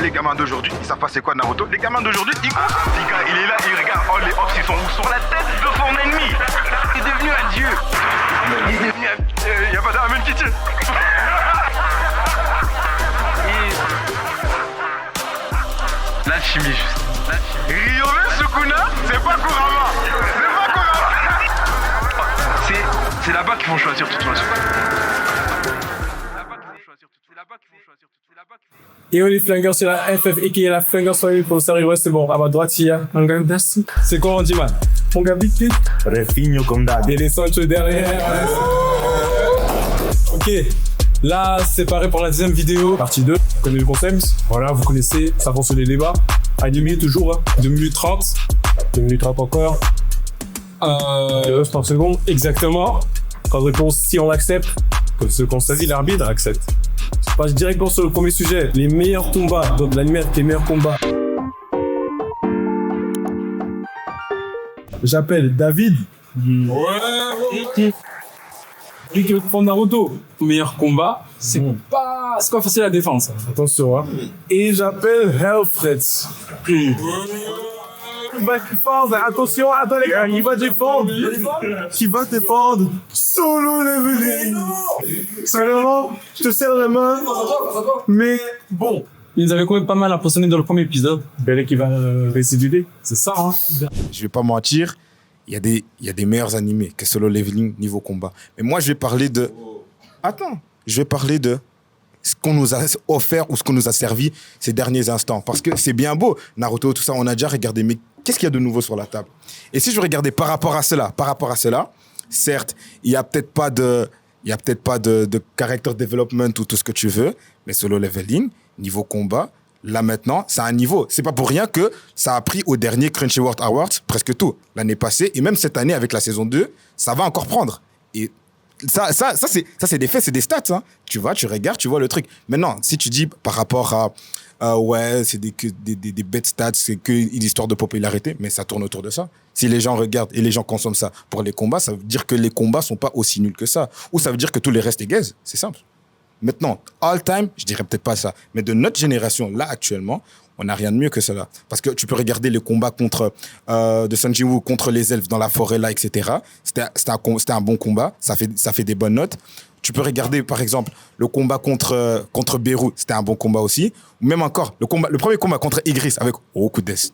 les gamins d'aujourd'hui, ils savent pas c'est quoi Naruto. Les gamins d'aujourd'hui, ils comptent. Les gars, il est là, il regarde. Oh, les hops, ils sont où? Sur la tête de son ennemi. Il est devenu un dieu. Il est devenu un... y a pas d'Amen qui tient. L'alchimie, juste. Ryome Sukuna, c'est pas Kurama. C'est pas Kurama. C'est là-bas qu'ils vont choisir de toute façon. Et on est flingueur sur la FF et qui est la flingueur sur la pour ça, ouais, c'est bon. À ma droite, il y a un gars merci. C'est quoi on dit, man? Mon gars, vite, vite. Refinho comme d'hab. Et les Sancho derrière. Ok. Là, c'est pareil pour la deuxième vidéo. Partie 2. Vous connaissez le concept. Voilà, vous connaissez. Ça avance sur les débats. À 2 minutes toujours. Hein. 2 minutes 30. 2 minutes 30 encore. 30 secondes. Exactement. Quand de réponse, si on l'accepte. Comme ce qu'on s'est dit, l'arbitre accepte. Je passe directement sur le premier sujet. Les meilleurs combats. Donc, l'anime avec les meilleurs combats. J'appelle David. Ouais. Lui qui veut prendre Naruto. Meilleur combat. C'est pas facile à défendre, ça. Attention, hein. Et j'appelle Helfred. Il va défendre. Attention, attends les gars. Il va défendre. Qui va défendre. Solo leveling. Seulement, je te serre la main. Mais bon. Ils avaient quand même pas mal impressionné dans le premier épisode. Belle qui va récidiver. C'est ça, hein. Je vais pas mentir, il y a des meilleurs animés que Solo Leveling niveau combat. Mais moi, je vais parler de... Attends, je vais parler de ce qu'on nous a offert ou ce qu'on nous a servi ces derniers instants. Parce que c'est bien beau, Naruto, tout ça, on a déjà regardé, mais qu'est-ce qu'il y a de nouveau sur la table? Et si je regardais par rapport à cela, certes, il y a peut-être pas de character development ou tout ce que tu veux, mais Solo Leveling, niveau combat, là maintenant, c'est un niveau. C'est pas pour rien que ça a pris au dernier Crunchyroll Awards presque tout l'année passée, et même cette année avec la saison 2, ça va encore prendre. Et ça c'est des faits, c'est des stats. Hein. Tu vois, tu regardes, tu vois le truc. Maintenant, si tu dis par rapport à ouais, c'est des bêtes stats, c'est que une histoire de popularité, mais ça tourne autour de ça. Si les gens regardent et les gens consomment ça pour les combats, ça veut dire que les combats sont pas aussi nuls que ça. Ou ça veut dire que tous les restes est gaze. C'est simple. Maintenant, all time, je dirais peut-être pas ça. Mais de notre génération, là, actuellement, on n'a rien de mieux que cela. Parce que tu peux regarder les combats de Sun Jin-woo contre les elfes dans la forêt, là, etc. C'était un bon combat. Ça fait des bonnes notes. Tu peux regarder, par exemple, le combat contre Beru. C'était un bon combat aussi. Ou même encore, le premier combat contre Igris avec Okudes.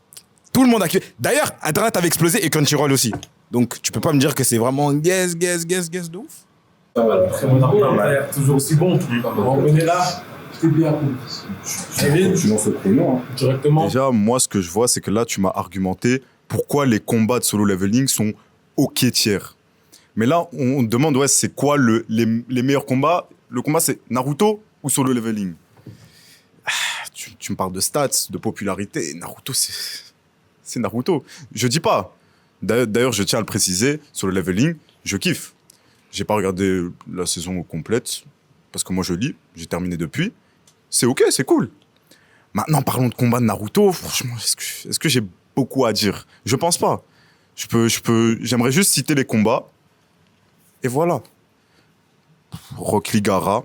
Tout le monde a kiffé. D'ailleurs, Internet avait explosé et Crunchyroll aussi. Donc, tu peux pas me dire que c'est vraiment guess de ouf. Très bon arbitre, toujours aussi bon. On est là, c'est bien. Tu lances le chrono, hein. Directement. Déjà, moi, ce que je vois, c'est que là, tu m'as argumenté pourquoi les combats de Solo Leveling sont ok tiers. Mais là, on demande, ouais, c'est quoi les meilleurs combats? Le combat, c'est Naruto ou Solo Leveling? Tu me parles de stats, de popularité. Naruto, c'est Naruto. Je dis pas. D'ailleurs, je tiens à le préciser, Solo Leveling, je kiffe. J'ai pas regardé la saison complète, parce que moi je lis, j'ai terminé depuis. C'est ok, c'est cool. Maintenant, parlons de combat de Naruto. Franchement, est-ce que j'ai beaucoup à dire? Je pense pas. J'aimerais juste citer les combats. Et voilà. Rock Lee Gaara.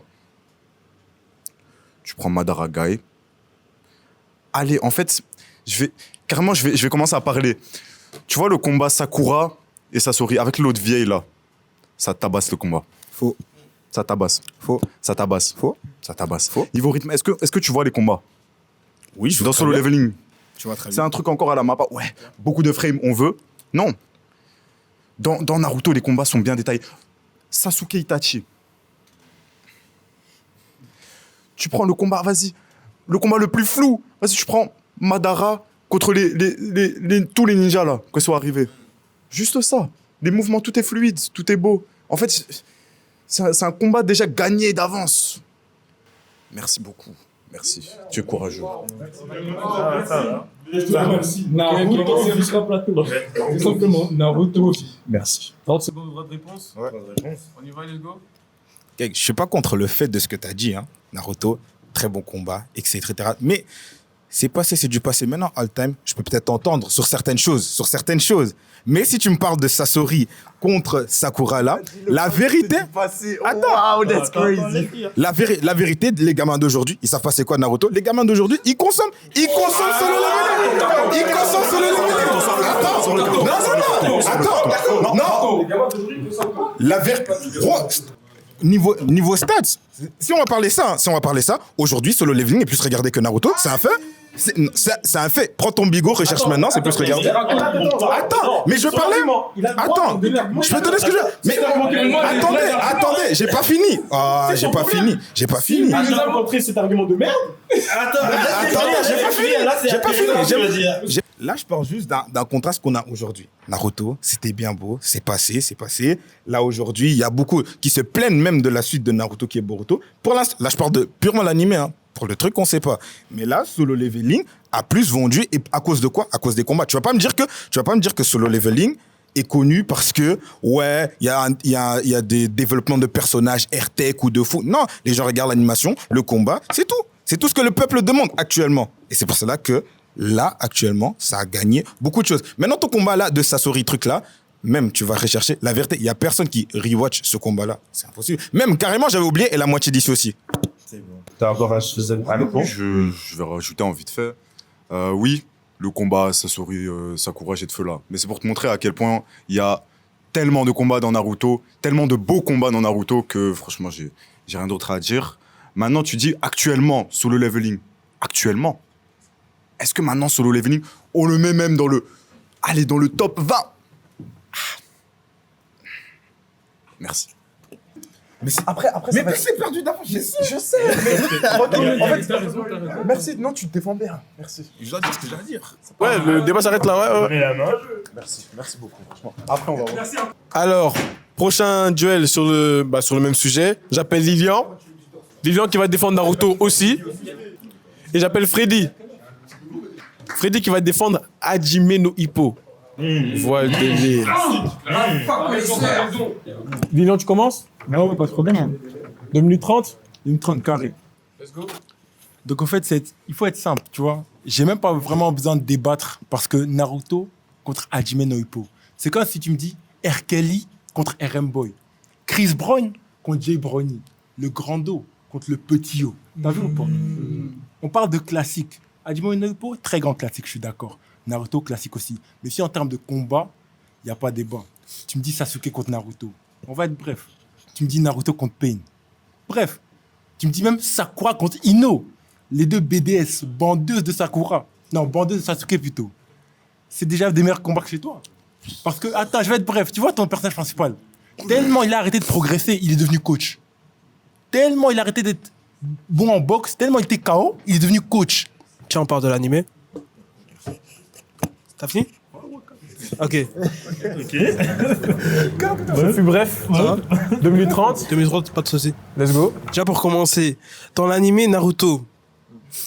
Tu prends Madara Gai. Allez, en fait, je vais commencer à parler. Tu vois le combat Sakura et Sasori avec l'autre vieille là? Ça tabasse le combat. Faux. Ça tabasse. Faux. Ça tabasse. Faux. Ça tabasse. Faux. Niveau rythme, est-ce que tu vois les combats? Oui, je vois dans très Solo bien. Leveling. Tu vois très bien. C'est un truc encore à la mappa. Ouais, beaucoup de frames, on veut. Non. Dans Naruto, les combats sont bien détaillés. Sasuke Itachi. Tu prends le combat, vas-y. Le combat le plus flou. Vas-y, tu prends Madara contre tous les ninjas là, que sont arrivés. Juste ça. Les mouvements, tout est fluide, tout est beau. En fait, c'est un combat déjà gagné d'avance. Merci beaucoup. Merci. Tu es courageux. Merci. Naruto, c'est juste un plateau. Tout simplement, Naruto. Merci. 30 secondes, votre réponse? Ouais. On y va, let's go. Je suis pas contre le fait de ce que tu as dit, hein. Naruto, très bon combat, etc. Mais c'est passé, c'est du passé. Maintenant, all time, je peux peut-être t'entendre sur certaines choses. Mais si tu me parles de Sasori contre Sakura là, la vérité. Attends, Wow, that's crazy. la vérité, les gamins d'aujourd'hui, ils savent pas c'est quoi Naruto. Les gamins d'aujourd'hui, ils consomment Solo Leveling. Ils consomment Solo Leveling. Attends, non. La vérité. Niveau stats, si on va parler ça, aujourd'hui, Solo Leveling est plus regardé que Naruto. C'est un fait. C'est un fait. Prends ton bigot, recherche maintenant, c'est plus regardé. Attends, mais je parlais. Attends, je peux te donner ce que je veux. Mais attendez, j'ai pas fini. Ah, j'ai pas fini. Il nous a montré cet argument de merde. Attendez, j'ai pas fini. Là, je parle juste d'un contraste qu'on a aujourd'hui. Naruto, c'était bien beau, c'est passé. Là, aujourd'hui, il y a beaucoup qui se plaignent même de la suite de Naruto qui est Boruto. Pour l'instant, là, je parle de purement l'animé, hein. Pour le truc qu'on sait pas. Mais là, Solo Leveling a plus vendu et à cause de quoi? À cause des combats. Tu vas pas me dire que Solo Leveling est connu parce que ouais, il y a des développements de personnages airtech ou de fou. Non, les gens regardent l'animation, le combat, c'est tout. C'est tout ce que le peuple demande actuellement. Et c'est pour cela que là, actuellement, ça a gagné beaucoup de choses. Maintenant, ton combat là de Sasori truc là, même tu vas rechercher la vérité. Il y a personne qui rewatch ce combat là. C'est impossible. Même carrément, j'avais oublié et la moitié d'ici aussi. T'as encore un réponse? Je vais rajouter en vite fait. Oui, le combat Sasori Sakura jet de feu là. Mais c'est pour te montrer à quel point il y a tellement de combats dans Naruto, tellement de beaux combats dans Naruto que franchement, j'ai rien d'autre à dire. Maintenant, tu dis actuellement Solo Leveling. Actuellement. Est-ce que maintenant Solo Leveling, on le met même dans le top 20? Merci. Mais après Mais ça va- c'est perdu d'avance. Je sais, mais... en fait, merci, non, tu te défends bien. Merci. Je dois dire ce que j'ai à dire. Ouais, le débat s'arrête là, ouais. Merci beaucoup, franchement. Après, on va voir. Alors, prochain duel sur le même sujet. J'appelle Lilian. Lilian qui va défendre Naruto aussi. Et j'appelle Freddy. Freddy qui va défendre Hajime no Ippo. Voilà le délire. Lilian, tu commences? Non, pas de problème. 2 minutes 30? 1h30 carré. Donc en fait, il faut être simple, tu vois. J'ai même pas vraiment besoin de débattre parce que Naruto contre Hajime no Ippo. C'est comme si tu me dis R. Kelly contre RM Boy. Chris Brown contre Jay Brownie. Le grand O contre le petit O. T'as vu ou pas? On parle de classique. Hajime no Ippo, très grand classique, je suis d'accord. Naruto, classique aussi. Mais si en termes de combat, il n'y a pas débat. Tu me dis Sasuke contre Naruto. On va être bref. Tu me dis Naruto contre Pain. Bref. Tu me dis même Sakura contre Ino. Les deux BDS, bandeuses de Sakura. Non, bandeuses de Sasuke plutôt. C'est déjà des meilleurs combats que chez toi. Parce que, attends, je vais être bref. Tu vois ton personnage principal. Tellement il a arrêté de progresser, il est devenu coach. Tellement il a arrêté d'être bon en boxe, tellement il était KO, il est devenu coach. Tiens, on parle de l'animé. T'as fini? Ok. Je suis bref. 2 minutes 30. 2 minutes 30, pas de soucis. Let's go. Déjà pour commencer, dans l'animé Naruto,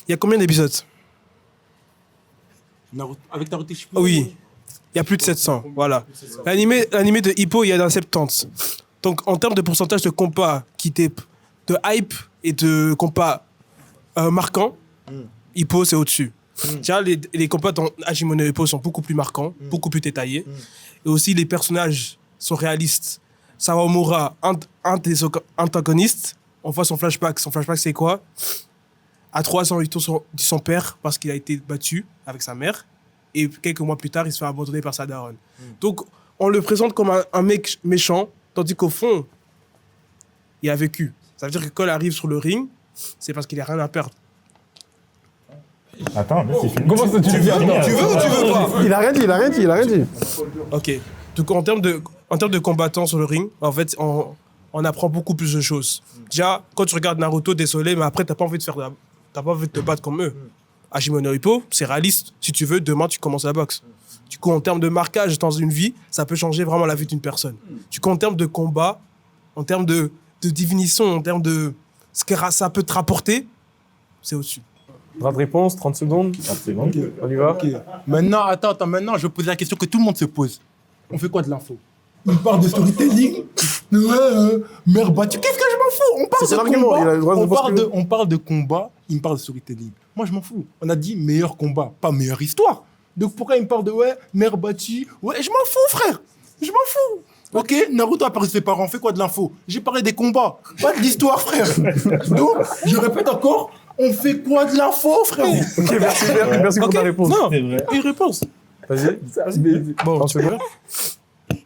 il y a combien d'épisodes? Avec Naruto Shippuden. Oui, il y a plus de 700, voilà. L'animé de Hippo, il y a dans 70. Donc en termes de pourcentage de compas de hype et de compas marquants, Hippo c'est au-dessus. Déjà, les combats dans Hajime no Ippo sont beaucoup plus marquants, beaucoup plus détaillés. Et aussi, les personnages sont réalistes. Sawamura, un des antagonistes, on voit son flashback. Son flashback, c'est quoi? À 3 ans, il tombe de son père parce qu'il a été battu avec sa mère. Et quelques mois plus tard, il se fait abandonner par sa daronne. Donc, on le présente comme un mec méchant, tandis qu'au fond, il a vécu. Ça veut dire que quand il arrive sur le ring, c'est parce qu'il n'a rien à perdre. Attends, mais c'est fini. Comment ça, tu veux? Tu veux ou tu veux pas? Il a rien dit. Ok. Donc en termes de combattants sur le ring, en fait, on apprend beaucoup plus de choses. Déjà, quand tu regardes Naruto, désolé, mais après, t'as pas envie de te battre comme eux. Hajime no Ippo, c'est réaliste. Si tu veux, demain, tu commences la boxe. Du coup, en termes de marquage dans une vie, ça peut changer vraiment la vie d'une personne. Du coup, en termes de combat, en termes de définition, en termes de ce que ça peut te rapporter, c'est au-dessus. Droit de réponse, 30 secondes. On y va. Maintenant, maintenant, je vais poser la question que tout le monde se pose. On fait quoi de l'info? On parle de storytelling. Ouais, mère battue. Qu'est-ce que je m'en fous? on parle C'est de l'argument, combat. il a le droit de bousculer. On parle de combat, il me parle de storytelling. Moi, je m'en fous. On a dit meilleur combat, pas meilleure histoire. Donc pourquoi il me parle de mère battue? Ouais, je m'en fous, frère. Je m'en fous. Ok, Naruto a perdu ses parents, fait quoi de l'info? J'ai parlé des combats, pas de l'histoire, frère. Donc, je répète encore, on fait quoi de l'info, frère? Ok, merci pour ta réponse. Non, une réponse. Vas-y. Bon, tu vois,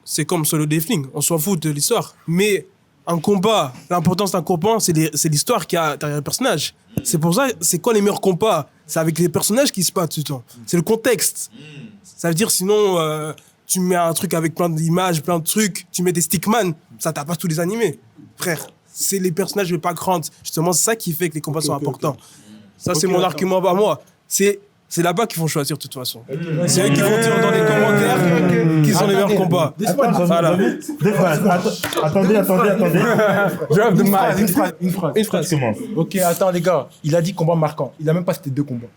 c'est comme Solo Leveling, on s'en fout de l'histoire. Mais un combat, l'importance d'un combat, c'est l'histoire qu'il y a derrière le personnage. C'est pour ça, c'est quoi les meilleurs combats? C'est avec les personnages qui se battent tout le temps. C'est le contexte. Ça veut dire sinon, tu mets un truc avec plein d'images, plein de trucs, tu mets des stickman, ça tape pas tous les animés. Frère, c'est les personnages le background. Justement, c'est ça qui fait que les combats sont importants. Ça, c'est mon argument à moi. C'est là-bas qu'ils vont choisir de toute façon. C'est eux qui vont dire dans les commentaires qui sont les meilleurs combats. Voilà. Attendez. Drop the mic. Une phrase. Commence. Ok, attends les gars, il a dit combat marquant. Il a même pas cité 2 combats.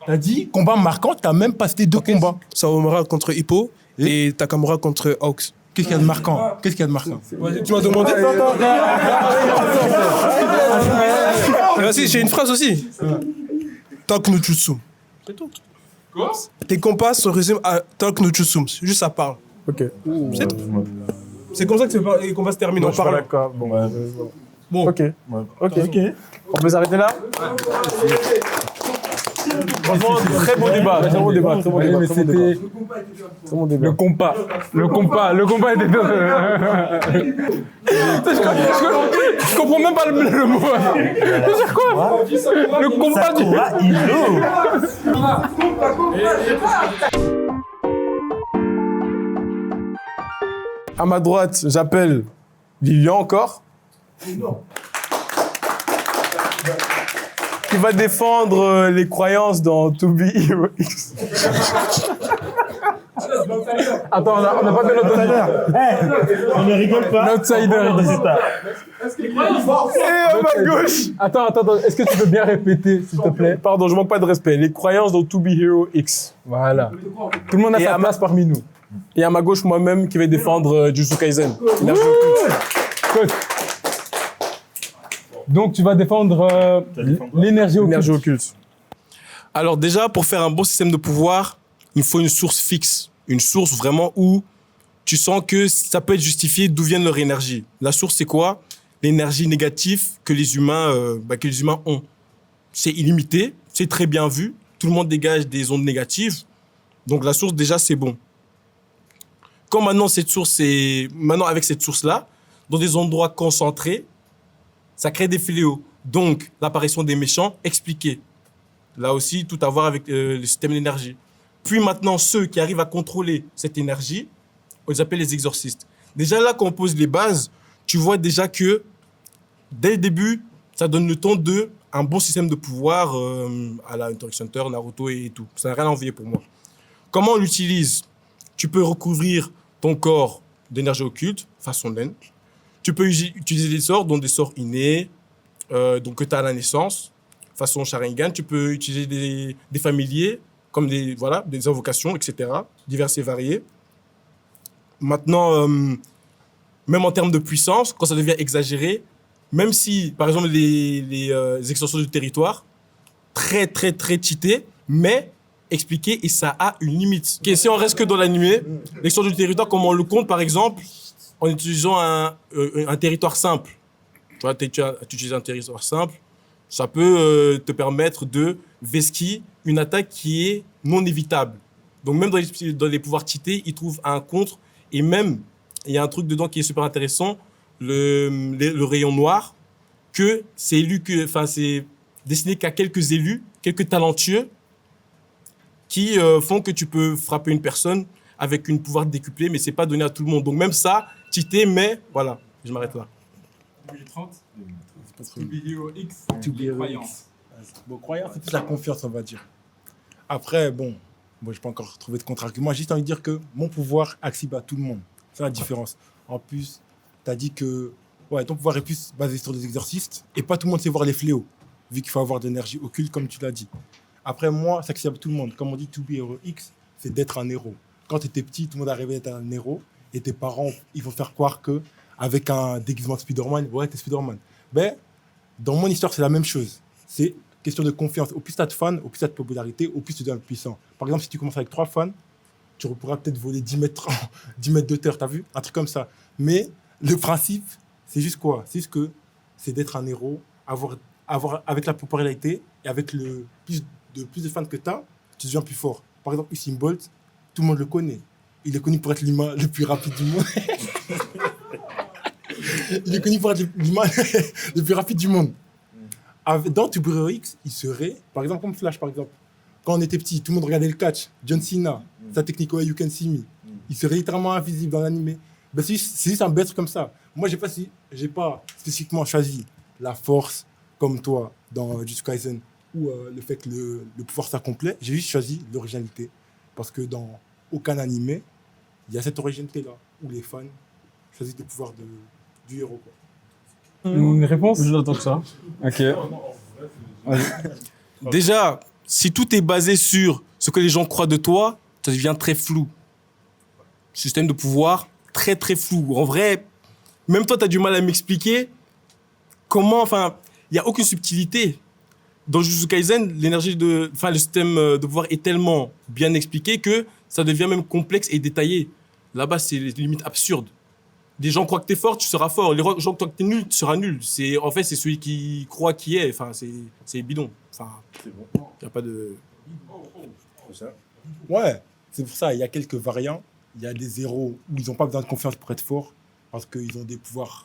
T'as dit combat marquant, t'as même pas cité 2 combats. Sawamura contre Hippo et Takamura contre Hawks. Qu'est-ce qu'il y a de marquant? Qu'est-ce qu'il y a de marquant? Tu m'as demandé. Vas-y, j'ai une phrase aussi. Talk no jutsu. C'est tout. Quoi? Tes combats se résument à Talk no jutsu. Juste ça parle. Ok. C'est tout. C'est comme ça que les combats se terminent. Non, On je suis pas parle. d'accord. Bon. Bon. Ok. On peut s'arrêter là? Franchement, très bon débat. Très bon débat. Très bon débat. Mais c'était le compas. Le compas était je comprends même pas le mot. C'est quoi? Le compas du... À ma droite, j'appelle Lilian encore. Qui va défendre les croyances dans To Be Hero X. Attends, on n'a pas fait notre outsider. On ne rigole pas. L'outsider, il dit ça. Et à ma gauche. Attends, est-ce que tu peux bien répéter, s'il te plaît? Pardon, je manque pas de respect. Les croyances dans To Be Hero X. Voilà. Tout le monde a sa place parmi nous. Et à ma gauche, moi-même, qui vais défendre Jujutsu Kaisen. Écoute. Donc, tu vas défendre l'énergie occulte. Énergie occulte. Alors déjà, pour faire un bon système de pouvoir, il faut une source fixe. Une source vraiment où tu sens que ça peut être justifié d'où vient leur énergie. La source, c'est quoi? L'énergie négative que les humains ont. C'est illimité, c'est très bien vu. Tout le monde dégage des ondes négatives. Donc la source, déjà, c'est bon. Quand maintenant, avec cette source-là, dans des endroits concentrés, ça crée des fléaux. Donc, l'apparition des méchants, expliqué. Là aussi, tout à voir avec le système d'énergie. Puis maintenant, ceux qui arrivent à contrôler cette énergie, on les appelle les exorcistes. Déjà là, quand on pose les bases, tu vois déjà que, dès le début, ça donne le ton de un bon système de pouvoir à la Hunter x Hunter, Naruto et tout. Ça n'a rien à envier pour moi. Comment on l'utilise? Tu peux recouvrir ton corps d'énergie occulte, façon naine. Tu peux utiliser des sorts, dont des sorts innés, donc que tu as à la naissance, façon Sharingan. Tu peux utiliser des familiers, comme des invocations, etc., diverses et variées. Maintenant, même en termes de puissance, quand ça devient exagéré, même si, par exemple, les extensions du territoire, très, très, très cheatées, mais expliquées, et ça a une limite. Okay, si on reste que dans l'animé, l'extension du territoire, comment on le compte, par exemple, en utilisant un territoire simple. Tu vois, tu utilises un territoire simple, ça peut te permettre de vesquiller une attaque qui est non évitable. Donc même dans les pouvoirs cheatés, ils trouvent un contre. Et même, il y a un truc dedans qui est super intéressant, le rayon noir, que c'est destiné qu'à quelques élus, quelques talentueux, qui font que tu peux frapper une personne avec un pouvoir décuplé, mais c'est pas donné à tout le monde. Donc même ça, cheaté, mais voilà, je m'arrête là. 2030 To Be Hero X, croyance. Bon, croyance, c'est plus la confiance, on va dire. Après, bon, je n'ai pas encore trouvé de contre-argument. J'ai juste envie de dire que mon pouvoir accessible à tout le monde. C'est la différence. En plus, tu as dit que ton pouvoir est plus basé sur des exorcistes et pas tout le monde sait voir les fléaux, vu qu'il faut avoir de l'énergie occulte, comme tu l'as dit. Après, moi, c'est accessible à tout le monde. Comme on dit, To Be Hero X, c'est d'être un héros. Quand tu étais petit, tout le monde arrivait à être un héros et tes parents, ils vont faire croire que avec un déguisement de Spider-Man, ouais, t'es Spider-Man. Ben, dans mon histoire, c'est la même chose. C'est question de confiance. Au plus tu as de fans, au plus tu as de popularité, au plus tu deviens puissant. Par exemple, si tu commences avec 3 fans, tu pourras peut-être voler 10 mètres, 10 mètres de terre, t'as vu? Un truc comme ça. Mais le principe, c'est juste quoi? C'est juste que c'est d'être un héros, avoir avec la popularité et avec le plus de fans que tu as, tu deviens plus fort. Par exemple, Usain Bolt, tout le monde le connaît. Il est connu pour être l'humain le plus rapide du monde. Il est connu pour être l'humain le plus rapide du monde. Dans Super X, il serait, par exemple, comme Flash, par exemple. Quand on était petit, tout le monde regardait le catch. John Cena, sa technique, ouais, You Can See Me. Il serait littéralement invisible dans l'animé. Ben, c'est juste un bête comme ça. Moi, j'ai pas spécifiquement choisi la force comme toi dans Jujutsu Kaisen ou le fait que le pouvoir soit complet. J'ai juste choisi l'originalité. Parce que dans aucun animé, il y a cette originalité-là où les fans choisissent le pouvoir du héros, quoi. Une réponse? Je n'attends que ça. Ok. Déjà, si tout est basé sur ce que les gens croient de toi, ça devient très flou. Système de pouvoir, très très flou. En vrai, même toi, tu as du mal à m'expliquer comment, enfin, il n'y a aucune subtilité. Dans Jujutsu Kaisen, le système de pouvoir est tellement bien expliqué que ça devient même complexe et détaillé. Là-bas, c'est limite absurde. Des gens croient que t'es fort, tu seras fort. Les gens croient que t'es nul, tu seras nul. En fait, c'est celui qui croit qui est. Enfin, c'est bidon. Enfin, il n'y a pas de... Ouais, c'est pour ça, il y a quelques variants. Il y a des héros où ils n'ont pas besoin de confiance pour être forts, parce qu'ils ont des pouvoirs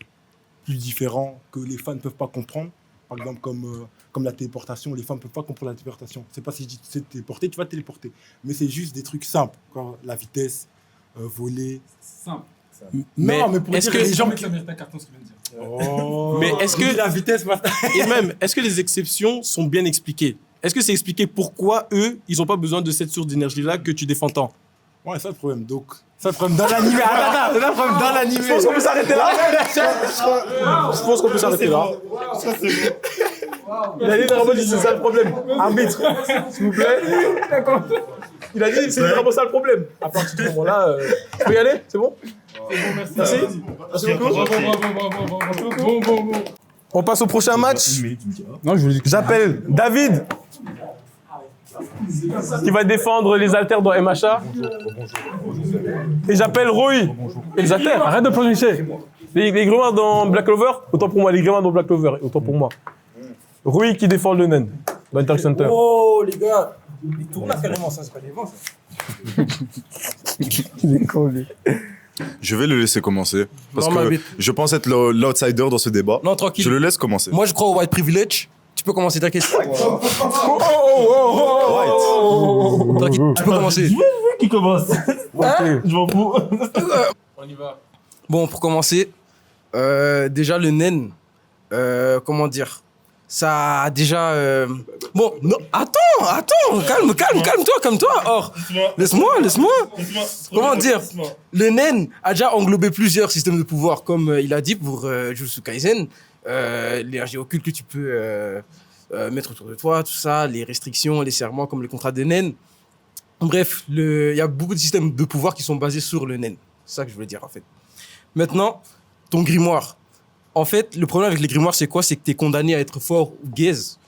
plus différents que les fans ne peuvent pas comprendre. Par exemple, comme la téléportation, les fans ne peuvent pas comprendre la téléportation. C'est pas si tu sais te téléporter, tu vas te téléporter. Mais c'est juste des trucs simples, comme la vitesse, voler. Simple. Mais non, mais pour est-ce dire que les gens... Ça mérite un carton, ce qu'il vient de dire. Oh, Mais est-ce que- la vitesse, maintenant. Et même, est-ce que les exceptions sont bien expliquées? Est-ce que c'est expliqué pourquoi eux, ils n'ont pas besoin de cette source d'énergie-là que tu défends tant? Ouais, c'est ça le problème. Donc, ça le problème dans l'anime. Attends, c'est ça le problème dans l'anime. Je pense qu'on peut s'arrêter là. Je pense qu'on peut s'arrêter là. Il a dit vraiment c'est ça le problème. Arbitre, s'il vous plaît. Il a dit c'est vraiment ça le problème. À partir de ce moment-là, tu peux y aller? C'est bon? Merci. Merci beaucoup. Bon. On passe au prochain match. Non, je voulais dire. J'appelle David, qui va défendre les haltères dans MHA. Et j'appelle Roy. Et les haltères, arrête de prononcer. Les grimoires dans Black Clover, autant pour moi. Les grimoires dans Black Clover, autant pour moi. Roy qui défend le naine dans Inter Center. Oh, les gars. Il tourne là carrément, ça, c'est pas des vents, ça. Il est con, lui. Je vais le laisser commencer. Parce Non, que mais- je pense être l'outsider dans ce débat. Non, tranquille. Je le laisse commencer. Moi, je crois au white privilege. Tu peux commencer ta question. Tranquille, tu peux commencer. Qui commence? Je m'en fous. On y va. Bon, pour commencer, déjà le nen, comment dire, ça a déjà... Bon, non, attends, calme-toi. Or, laisse-moi. Comment dire, le nen a déjà englobé plusieurs systèmes de pouvoir, comme il a dit pour Jujutsu Kaisen, l'énergie occulte que tu peux mettre autour de toi, tout ça, les restrictions, les serments, comme le contrat de nen. Bref, il y a beaucoup de systèmes de pouvoir qui sont basés sur le nen. C'est ça que je voulais dire, en fait. Maintenant, ton grimoire. En fait, le problème avec les grimoires, c'est quoi? C'est que tu es condamné à être fort ou gaze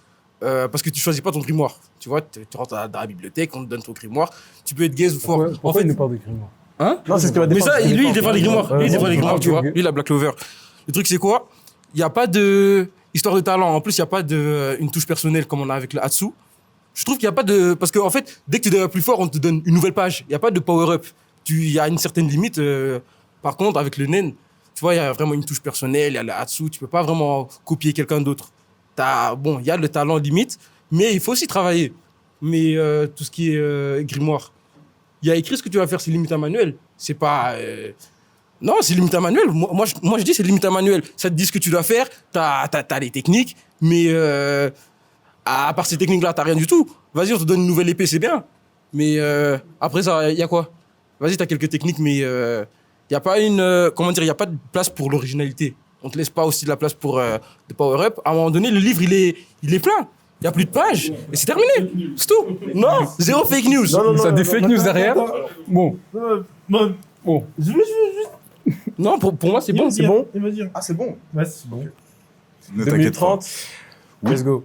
parce que tu choisis pas ton grimoire. Tu vois, tu rentres dans la bibliothèque, on te donne ton grimoire, tu peux être gaze ou fort. Pourquoi en fait, il nous parle de grimoire? hein? Non, c'est ce qu'il va Mais défendre. ça, lui, il défend les grimoires. Lui, il défend les grimoires, tu vois. ok. Lui, il a Black Clover. Le truc, c'est quoi? Il n'y a pas de histoire de talent. En plus, il n'y a pas une touche personnelle comme on a avec le Hatsu. Je trouve qu'il n'y a pas de... Parce qu'en fait, dès que tu deviens plus fort, on te donne une nouvelle page. Il n'y a pas de power-up. Il y a une certaine limite. Par contre, avec le Nen, tu vois, il y a vraiment une touche personnelle, il y a le Hatsu. Tu ne peux pas vraiment copier quelqu'un d'autre. Bon, il y a le talent limite, mais il faut aussi travailler. Mais tout ce qui est grimoire, il y a écrit ce que tu vas faire, c'est limite un manuel. C'est pas... Non, c'est limite un manuel. Moi, je dis c'est limite un manuel. Ça te dit ce que tu dois faire, t'as les techniques, mais à part ces techniques-là, t'as rien du tout. Vas-y, on te donne une nouvelle épée, c'est bien. Mais après ça, il y a quoi? Vas-y, t'as quelques techniques, mais il n'y a pas il y a pas de place pour l'originalité. On te laisse pas aussi de la place pour de power-up. À un moment donné, le livre, il est plein. Il n'y a plus de pages. Et c'est terminé. C'est tout. Non, zéro fake news. Ça a des fake news derrière. Bon. Bon. Non, pour moi, c'est bon. C'est bon? Il va dire. Ah, c'est bon. Ouais, c'est bon. Ne t'inquiète pas. 2030. Oui. Let's go.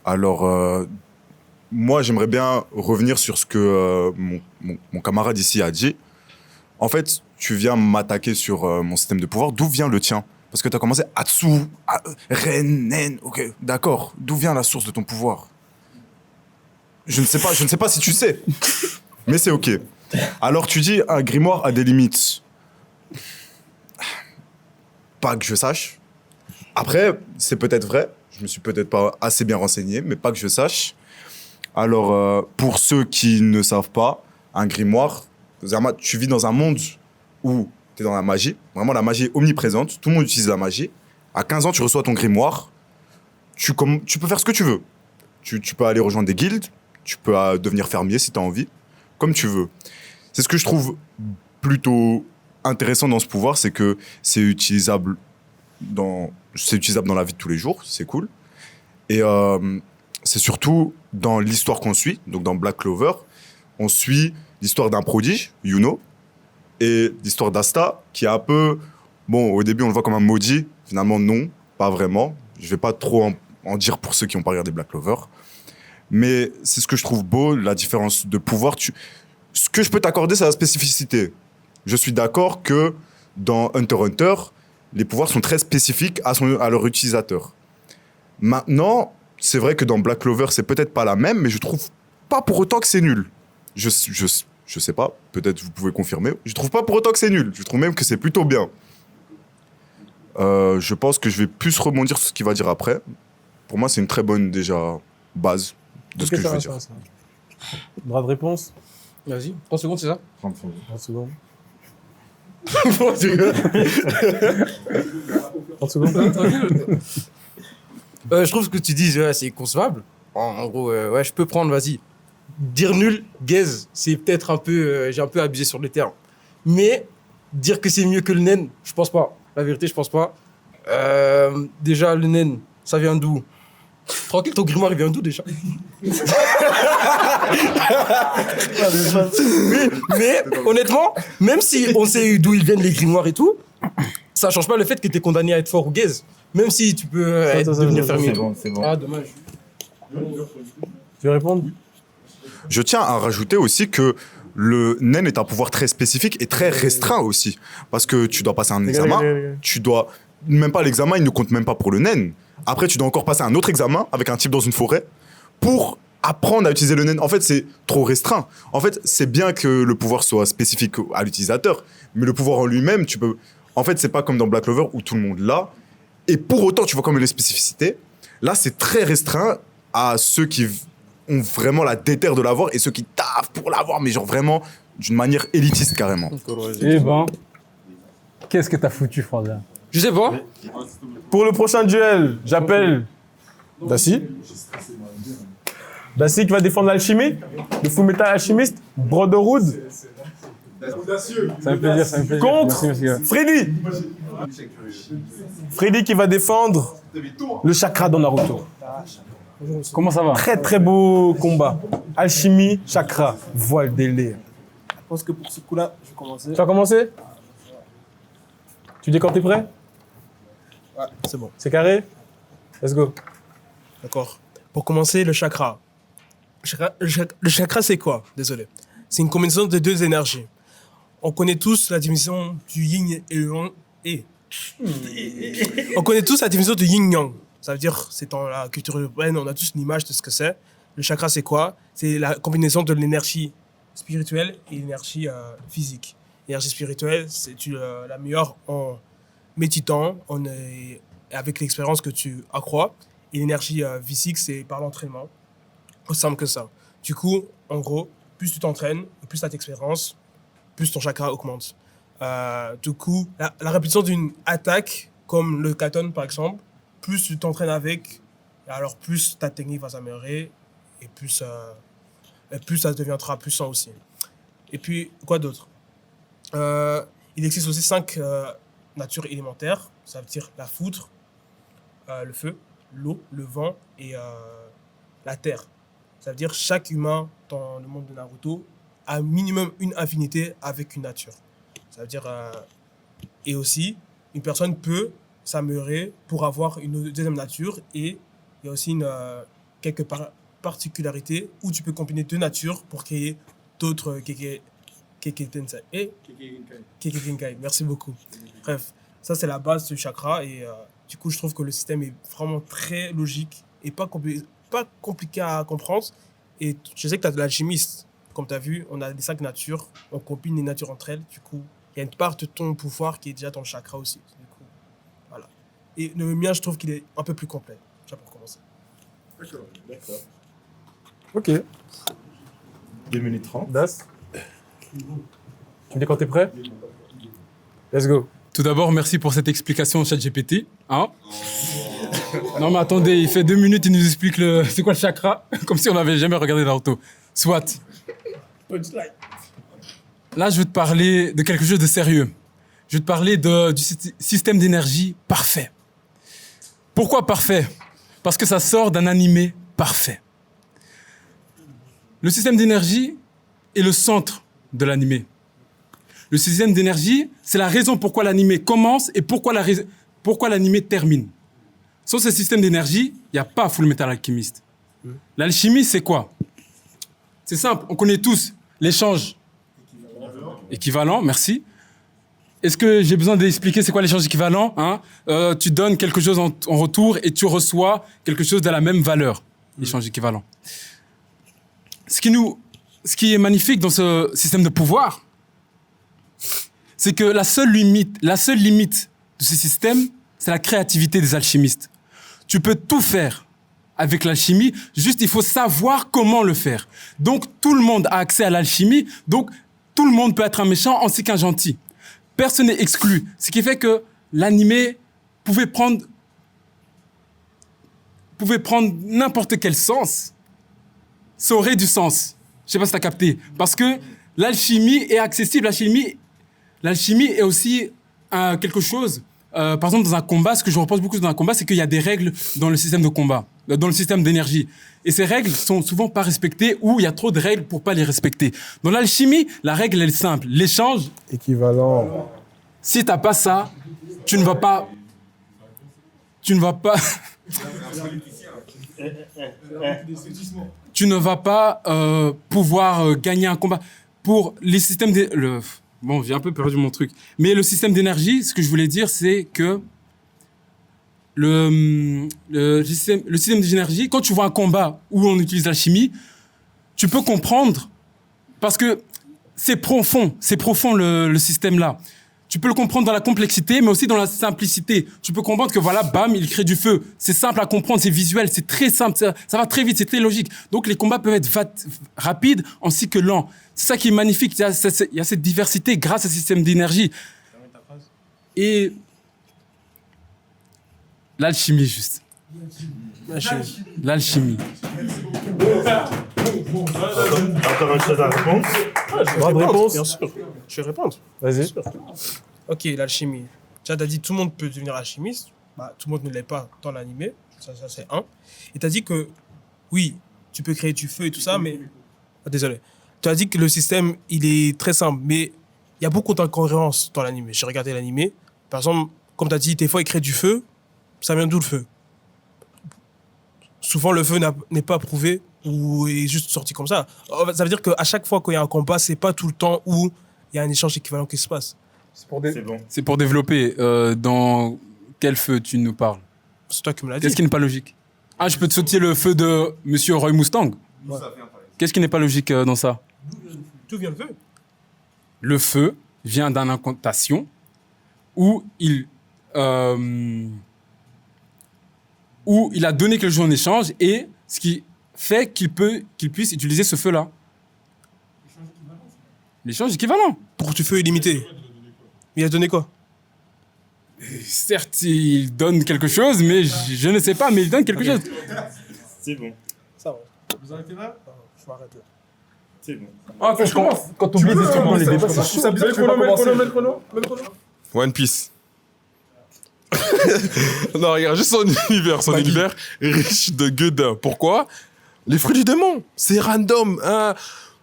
Alors, moi, j'aimerais bien revenir sur ce que mon camarade ici a dit. En fait, tu viens m'attaquer sur mon système de pouvoir. D'où vient le tien? Parce que tu as commencé Atsu, Ren, Nen. Ok, d'accord. D'où vient la source de ton pouvoir? Je ne sais pas si tu sais. Mais c'est ok. Alors, tu dis un grimoire a des limites. Pas que je sache. Après, c'est peut-être vrai. Je me suis peut-être pas assez bien renseigné, mais pas que je sache. Alors, pour ceux qui ne savent pas, un grimoire, Zerma, tu vis dans un monde où tu es dans la magie. Vraiment, la magie est omniprésente. Tout le monde utilise la magie. À 15 ans, tu reçois ton grimoire. Tu peux faire ce que tu veux. Tu peux aller rejoindre des guildes. Tu peux devenir fermier si tu as envie. Comme tu veux. C'est ce que je trouve plutôt intéressant dans ce pouvoir, c'est que c'est utilisable dans la vie de tous les jours. C'est cool. Et c'est surtout dans l'histoire qu'on suit, donc dans Black Clover, on suit l'histoire d'un prodige, Yuno, et l'histoire d'Asta, qui est un peu... Bon, au début, on le voit comme un maudit. Finalement, non, pas vraiment. Je vais pas trop en dire pour ceux qui n'ont pas regardé Black Clover. Mais c'est ce que je trouve beau, la différence de pouvoir. Ce que je peux t'accorder, c'est la spécificité. Je suis d'accord que dans Hunter x Hunter, les pouvoirs sont très spécifiques à leur utilisateur. Maintenant, c'est vrai que dans Black Clover, c'est peut-être pas la même, mais je trouve pas pour autant que c'est nul. Je sais pas, peut-être vous pouvez confirmer. Je trouve pas pour autant que c'est nul. Je trouve même que c'est plutôt bien. Je pense que je vais plus rebondir sur ce qu'il va dire après. Pour moi, c'est une très bonne déjà base de ce que je veux dire. Droit de réponse? Vas-y, 30 secondes, c'est ça? 30 secondes. 30 secondes. Je trouve ce que tu dis, ouais, c'est concevable. En gros, ouais, je peux prendre, vas-y. Dire nul, gaze, c'est peut-être un peu... j'ai un peu abusé sur les termes. Mais dire que c'est mieux que le naine, je pense pas. La vérité, je pense pas. Déjà, le naine, ça vient d'où? Tranquille, ton grimoire, il vient d'où déjà? mais honnêtement, même si on sait d'où ils viennent les grimoires et tout, ça change pas le fait que t'es condamné à être fort ou gaze. Même si tu peux devenir fermier. C'est bon. Ah, dommage. Tu veux répondre? Je tiens à rajouter aussi que le naine est un pouvoir très spécifique et très restreint aussi. Parce que tu dois passer un examen, tu dois... Même pas l'examen, il ne compte même pas pour le naine. Après, tu dois encore passer un autre examen avec un type dans une forêt pour apprendre à utiliser le naine. En fait, c'est trop restreint. En fait, c'est bien que le pouvoir soit spécifique à l'utilisateur, mais le pouvoir en lui-même, tu peux... En fait, c'est pas comme dans Black Clover où tout le monde l'a. Et pour autant, tu vois comme les spécificités. Là, c'est très restreint à ceux qui ont vraiment la déterre de l'avoir et ceux qui taffent pour l'avoir, mais genre vraiment d'une manière élitiste carrément. Eh ben, qu'est-ce que t'as foutu, Franza? Je sais pas. Pour le prochain duel, j'appelle Dassi. Dassi qui va défendre l'alchimie, le Fullmetal Alchemist, Brotherhood. Ça me fait plaisir, ça me fait plaisir. Contre Merci, monsieur. Freddy. Freddy qui va défendre le chakra dans Naruto. Comment ça va? Très très beau combat. Alchimie, chakra, voile délire. Je pense que pour ce coup-là, je vais commencer. Tu vas commencer? Tu dis quand t'es prêt? Ouais, c'est bon. C'est carré? Let's go. D'accord. Pour commencer, le chakra. Le chakra, c'est quoi? Désolé. C'est une combinaison de deux énergies. On connaît tous la division du yin et le yang. On connaît tous la division du yin-yang. Ça veut dire, c'est dans la culture urbaine, on a tous une image de ce que c'est. Le chakra, c'est quoi? C'est la combinaison de l'énergie spirituelle et l'énergie physique. L'énergie spirituelle, c'est la meilleure en méditant, avec l'expérience que tu accrois. Et l'énergie physique, c'est par l'entraînement. Aussi simple que ça. Du coup, en gros, plus tu t'entraînes, plus tu as d'expérience, plus ton chakra augmente. Du coup, la répétition d'une attaque, comme le katon par exemple, plus tu t'entraînes avec, alors plus ta technique va s'améliorer et plus ça deviendra puissant aussi. Et puis, quoi d'autre? Il existe aussi 5 natures élémentaires, ça veut dire la foudre, le feu, l'eau, le vent et la terre. Ça veut dire chaque humain dans le monde de Naruto a minimum une affinité avec une nature. Ça veut dire Et aussi, une personne peut s'améliorer pour avoir une deuxième nature. Et il y a aussi quelques particularités où tu peux combiner deux natures pour créer d'autres Keke Tensei. Et Keke Genkai. Merci beaucoup. Bref, ça c'est la base du chakra. Et du coup, je trouve que le système est vraiment très logique et pas compliqué à comprendre. Et je sais que tu as de l'alchimiste. Comme tu as vu, on a les 5 natures. On combine les natures entre elles. Du coup, il y a une part de ton pouvoir qui est déjà dans le chakra aussi. Du coup, voilà. Et le mien, je trouve qu'il est un peu plus complet. Déjà pour commencer. D'accord. Ok. 2 minutes 30. Das. Tu me dis quand t'es prêt? Let's go. Tout d'abord, merci pour cette explication ChatGPT. Hein? Non mais attendez, il fait 2 minutes, il nous explique c'est quoi le chakra, comme si on n'avait jamais regardé Naruto. Soit. Là, je vais te parler de quelque chose de sérieux. Je vais te parler du système d'énergie parfait. Pourquoi parfait? Parce que ça sort d'un animé parfait. Le système d'énergie est le centre de l'animé. Le système d'énergie, c'est la raison pourquoi l'animé commence et pourquoi l'animé termine. Sans ce système d'énergie, il n'y a pas Fullmetal Alchemist. L'alchimie, c'est quoi? C'est simple, on connaît tous l'échange équivalent, merci. Est-ce que j'ai besoin d'expliquer c'est quoi l'échange équivalent, hein? Tu donnes quelque chose en retour et tu reçois quelque chose de la même valeur. L'échange équivalent. Ce qui est magnifique dans ce système de pouvoir, c'est que la seule limite de ce système, c'est la créativité des alchimistes. Tu peux tout faire avec l'alchimie, juste il faut savoir comment le faire. Donc tout le monde a accès à l'alchimie, donc tout le monde peut être un méchant ainsi qu'un gentil. Personne n'est exclu. Ce qui fait que l'animé pouvait prendre n'importe quel sens. Ça aurait du sens. Je sais pas si tu as capté. Parce que l'alchimie est accessible. L'alchimie est aussi quelque chose. Par exemple, dans un combat, ce que je repense beaucoup dans un combat, c'est qu'il y a des règles dans le système de combat, dans le système d'énergie. Et ces règles sont souvent pas respectées ou il y a trop de règles pour pas les respecter. Dans l'alchimie, la règle elle est simple. L'échange équivalent. Si t'as pas ça, tu ne vas pas. Tu ne vas pas pouvoir gagner un combat. Pour les systèmes Bon, j'ai un peu perdu mon truc. Mais le système d'énergie, ce que je voulais dire, c'est que le système d'énergie, quand tu vois un combat où on utilise la chimie, tu peux comprendre, parce que c'est profond le système là. Tu peux le comprendre dans la complexité, mais aussi dans la simplicité. Tu peux comprendre que voilà, bam, il crée du feu. C'est simple à comprendre, c'est visuel, c'est très simple, ça va très vite, c'est très logique. Donc les combats peuvent être rapides ainsi que lents. C'est ça qui est magnifique. Il y a cette diversité grâce à ce système d'énergie. Et l'alchimie, juste. L'alchimie. Encore une chose à répondre? Droit de réponse. Bien sûr. Je vais répondre. Vas-y. Ok, l'alchimie. Tu as dit tout le monde peut devenir alchimiste. Bah, tout le monde ne l'est pas dans l'animé. Ça c'est un. Et tu as dit que, oui, tu peux créer du feu et tout ça, mais... Ah, désolé. Tu as dit que le système, il est très simple, mais il y a beaucoup d'incohérences dans l'animé. J'ai regardé l'animé. Par exemple, comme tu as dit, des fois, il crée du feu. Ça vient d'où le feu? Souvent, le feu n'est pas prouvé ou est juste sorti comme ça. Ça veut dire qu'à chaque fois qu'il y a un combat, c'est pas tout le temps où il y a un échange équivalent qui se passe. C'est pour développer. Dans quel feu tu nous parles? C'est toi qui me l'as dit. Qu'est-ce qui n'est pas logique? Ah, je peux te sauter le feu de Monsieur Roy Mustang. Ouais. Qu'est-ce qui n'est pas logique dans ça? D'où vient le feu? Le feu vient d'une incantation où il a donné quelque chose en échange et ce qui fait qu'il puisse utiliser ce feu-là. L'échange équivalent. Pour du feu illimité. Il a donné quoi? Certes, il donne quelque chose, mais je ne sais pas, mais il donne quelque chose. C'est bon. Ça va. Vous arrêtez là? Je vais arrêter là. C'est bon. Ah, quand on oublie des trucs dans les débats, c'est chaud. Mets le chrono. One Piece. Non, regarde, juste son univers riche de gueudin. Pourquoi? Les fruits du démon, c'est random. Hein.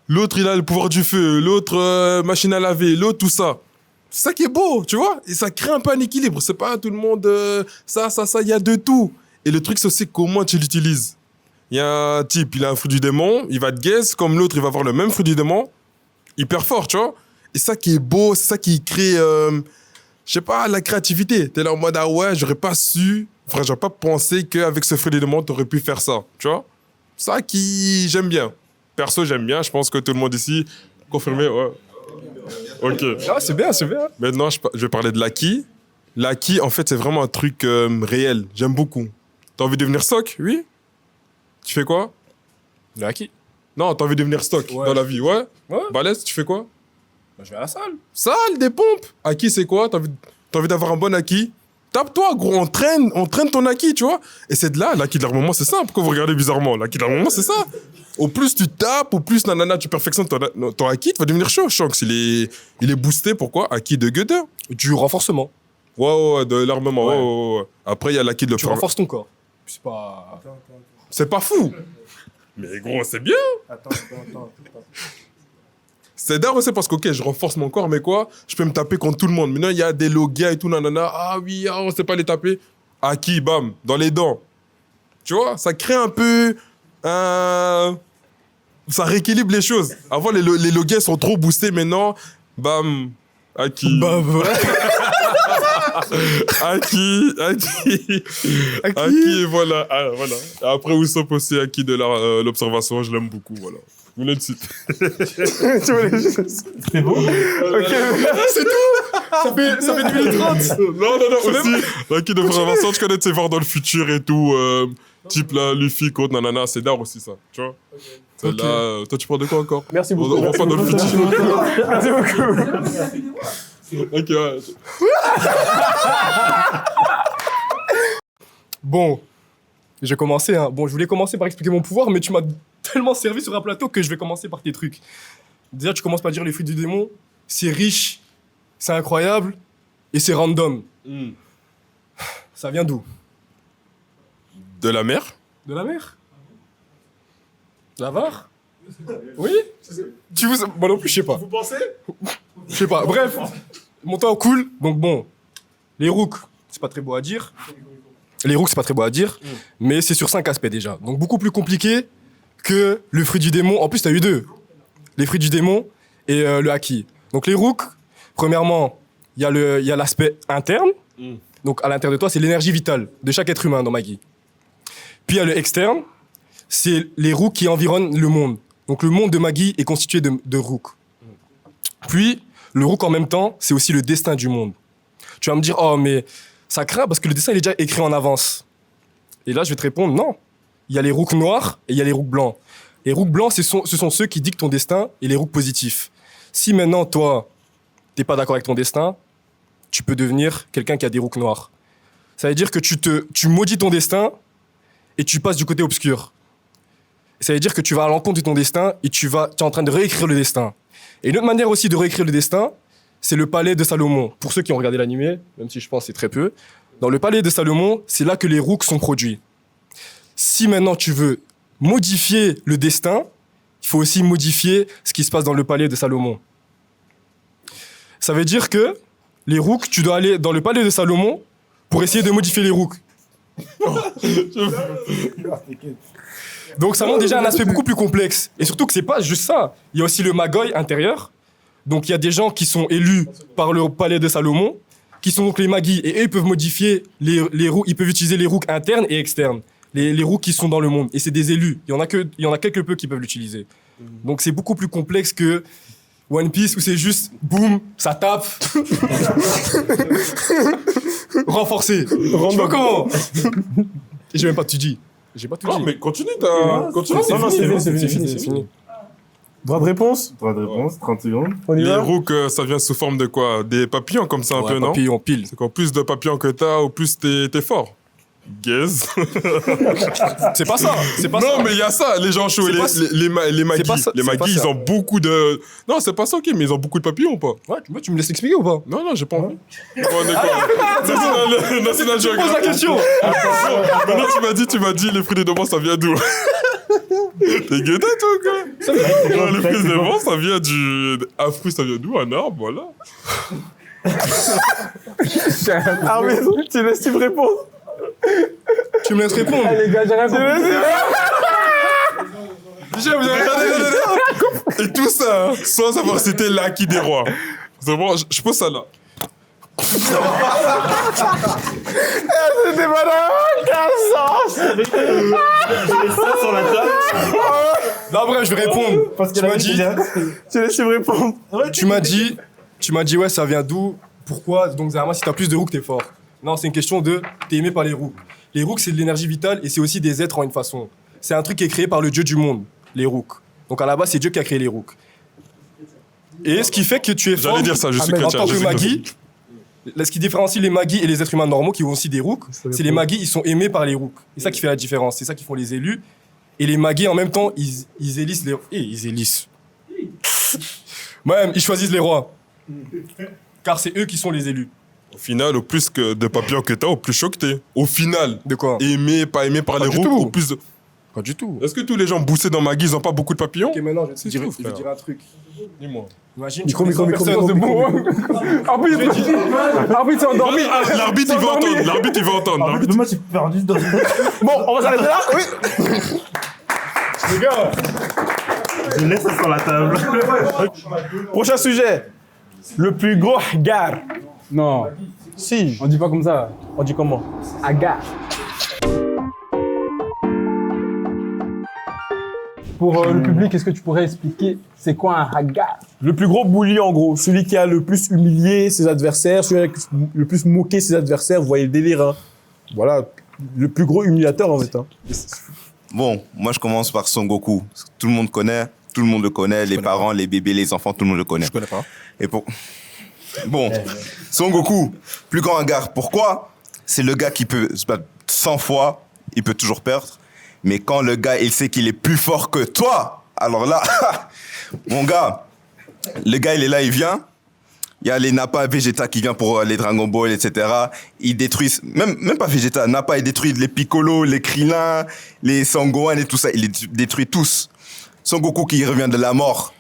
L'autre, il a le pouvoir du feu, l'autre, machine à laver, l'autre, tout ça. C'est ça qui est beau, tu vois. Et ça crée un peu un équilibre. C'est pas tout le monde, ça, il y a de tout. Et le truc, c'est aussi comment tu l'utilises. Il y a un type, il a un fruit du démon, il va te guess, comme l'autre, il va avoir le même fruit du démon, hyper fort, tu vois. Et ça qui est beau, c'est ça qui crée, je sais pas, la créativité. T'es là en mode, ah ouais, j'aurais pas su, enfin, j'aurais pas pensé qu'avec ce fruit du démon, t'aurais pu faire ça, tu vois. Ça qui, j'aime bien. Perso, j'aime bien, je pense que tout le monde ici, confirmé, ouais. Ok. Ah, c'est bien, c'est bien. Maintenant, je vais parler de l'acquis. L'acquis, en fait, c'est vraiment un truc réel. J'aime beaucoup. T'as envie de devenir stock? Oui. Tu fais quoi? L'acquis. Non, t'as envie de devenir stock dans la vie, ouais? Ouais. Balèze, tu fais quoi? Bah, je vais à la salle. Salle, des pompes. Acquis, c'est quoi? T'as envie d'avoir un bon acquis? Tape-toi, gros, on traîne ton acquis, tu vois? Et c'est de là, l'acquis de l'armement, c'est simple, quand vous regardez bizarrement. L'acquis de l'armement, c'est ça. Au plus tu tapes, au plus nanana, tu perfectionnes ton acquis, tu vas devenir chaud. Shanks, il est boosté, pourquoi? Acquis de Goethe. Du renforcement. Ouais, de l'armement, ouais. Après, il y a l'acquis de Tu renforces ton corps. C'est pas... C'est pas fou. Mais gros, c'est bien. Attends. C'est d'art aussi parce que, ok, je renforce mon corps, mais quoi? Je peux me taper contre tout le monde. Maintenant, il y a des logias et tout, nanana. Ah oui, on sait pas les taper. Acquis, bam, dans les dents. Tu vois, ça crée un peu... Ça rééquilibre les choses. Avant, les logias sont trop boostés. Maintenant, bam, acquis. Bam. Acquis, et voilà. Ah, voilà. Après, Usopp aussi, acquis de l'observation, je l'aime beaucoup, voilà. Vous voulez le site. C'est beau. Ok, c'est tout. Ça fait 2 minutes 30. Non, aussi. L'acquis de l'observation, je connais de ses voir dans le futur et tout. Type là, Luffy, contre nanana, c'est d'art aussi, ça. Tu vois? Celle-là, toi, tu prends de quoi encore? Merci beaucoup. On va pas dans le futur. Merci beaucoup. Ok, ouais. Bon, je vais commencer. Hein. Bon, je voulais commencer par expliquer mon pouvoir, mais tu m'as tellement servi sur un plateau que je vais commencer par tes trucs. Déjà, tu commences par dire les fruits du démon, c'est riche, c'est incroyable et c'est random. Ça vient d'où? De la mer? De la mer? La var? Oui? Moi non plus, je sais pas. Vous pensez? Je sais pas. Bref, mon temps cool. Donc bon, les rooks, c'est pas très beau à dire. Mais c'est sur 5 aspects déjà. Donc beaucoup plus compliqué que le fruit du démon. En plus, t'as eu 2. Les fruits du démon et le haki. Donc les rooks, premièrement, il y a l'aspect interne. Donc à l'intérieur de toi, c'est l'énergie vitale de chaque être humain dans Maggie. Puis il y a le externe, c'est les rooks qui environnent le monde. Donc le monde de Maggie est constitué de rooks. Puis, le rook en même temps, c'est aussi le destin du monde. Tu vas me dire, oh mais ça craint parce que le destin il est déjà écrit en avance. Et là, je vais te répondre, non. Il y a les rooks noirs et il y a les rooks blancs. Les rooks blancs, ce sont ceux qui dictent ton destin et les rooks positifs. Si maintenant, toi, t'es pas d'accord avec ton destin, tu peux devenir quelqu'un qui a des rooks noirs. Ça veut dire que tu maudis ton destin et tu passes du côté obscur. Ça veut dire que tu vas à l'encontre de ton destin et tu es en train de réécrire le destin. Et une autre manière aussi de réécrire le destin, c'est le palais de Salomon. Pour ceux qui ont regardé l'animé, même si je pense que c'est très peu, dans le palais de Salomon, c'est là que les rooks sont produits. Si maintenant tu veux modifier le destin, il faut aussi modifier ce qui se passe dans le palais de Salomon. Ça veut dire que les rooks, tu dois aller dans le palais de Salomon pour essayer de modifier les rooks. Donc ça montre déjà un aspect beaucoup plus complexe. Et surtout que c'est pas juste ça. Il y a aussi le Magoi intérieur. Donc il y a des gens qui sont élus par le palais de Salomon, qui sont donc les Magis. Et eux, ils peuvent modifier les rooks, ils peuvent utiliser les rooks internes et externes. Les rooks qui sont dans le monde. Et c'est des élus. Il y en a quelque peu qui peuvent l'utiliser. Donc c'est beaucoup plus complexe que One Piece où c'est juste, boum, ça tape. Renforcé. Je sais pas comment. Et j'ai même pas tout dit. J'ai pas tout dit. Non, mais continue, continue. Non, c'est fini. Droit de réponse, 30 secondes. On y Les va? rooks, ça vient sous forme de quoi? Des papillons comme ça un peu, non? Papillons, pile. C'est qu'en plus de papillons que t'as, au plus t'es fort. Gaze. C'est pas ça. Non, mais il y a ça, les gens chauds, les magis. Les magis, ils ont beaucoup de... Non, c'est pas ça, ok, mais ils ont beaucoup de papillons ou pas? Ouais, tu me laisses expliquer ou pas? Non, j'ai pas envie. National Geographic. Pose la question. Maintenant, tu m'as dit, les fruits des démons, ça vient d'où? T'es gueudé, toi, quoi? Les fruits des démons, ça vient du... Un fruit, ça vient d'où? Un arbre, voilà. Armin, tu laisses Steve répondre. Tu me laisses répondre. Les gars, j'ai rien compris. Déjà, vous avez regardé. Et tout ça, sans avoir cité l'acquis des rois. C'est bon, je pose ça là. C'était madame Cassance. Ça sur la table. Non, bref, je vais répondre. Parce Tu m'as dit, Tu laisses Steve répondre. tu m'as dit, ouais, ça vient d'où? Pourquoi? Donc, généralement, si t'as plus de roues, t'es fort. Non, c'est une question de t'es aimé par les roues. Les roues, c'est de l'énergie vitale et c'est aussi des êtres en une façon. C'est un truc qui est créé par le dieu du monde, les roues. Donc, à la base, c'est Dieu qui a créé les roues. Et ce qui fait que tu es fort. J'allais dire ça, je suis en chrétien. tant je que suis Magi, ce qui différencie les Magis et les êtres humains normaux qui ont aussi des roues, c'est les Magis, ils sont aimés par les roues. C'est ça qui fait la différence. C'est ça qui font les élus. Et les Magis, en même temps, ils élissent les... ils élissent. Même, ils choisissent les rois. Car c'est eux qui sont les élus. Au final, au plus que de papillons que t'as, au plus chaud que t'es. Au final. De quoi? Aimé, pas aimé par les du roues, tout. au plus de... Pas du tout. Est-ce que tous les gens boussés dans ma guise n'ont pas beaucoup de papillons? Ok, maintenant, je C'est te tout, dirai frère. un truc. Dis-moi. Imagine, Micro, tu connais 100 personnes. Arbitre, c'est endormi. L'arbitre, il va entendre. L'arbitre, il va entendre. L'arbitre- Moi, j'ai perdu dans Bon, on va s'arrêter là. Oui. Les gars, je laisse ça sur la table. Prochain sujet. Le plus gros gare. Non, Si. on dit pas comme ça. On dit comment? Aga. Pour le public, est-ce que tu pourrais expliquer c'est quoi un haga? Le plus gros bully en gros, celui qui a le plus humilié ses adversaires, celui qui a le plus moqué ses adversaires, vous voyez le délire. Hein. Voilà, le plus gros humiliateur en fait. Hein. Bon, moi je commence par Son Goku. Tout le monde connaît, tout le monde le connaît, les parents, les bébés, les enfants, tout le monde le connaît. Je connais pas. Et pour... Bon, Son Goku, plus grand hangar. Pourquoi? C'est le gars qui peut se battre 100 fois, il peut toujours perdre. Mais quand le gars, il sait qu'il est plus fort que toi, alors là, mon gars, le gars, il est là, il vient. Il y a les Nappa, Vegeta qui vient pour les Dragon Ball, etc. Ils détruisent, même pas Vegeta, Nappa, il détruit les Piccolo, les Krillin, les Sangohan et tout ça. Il les détruit tous. Son Goku qui revient de la mort,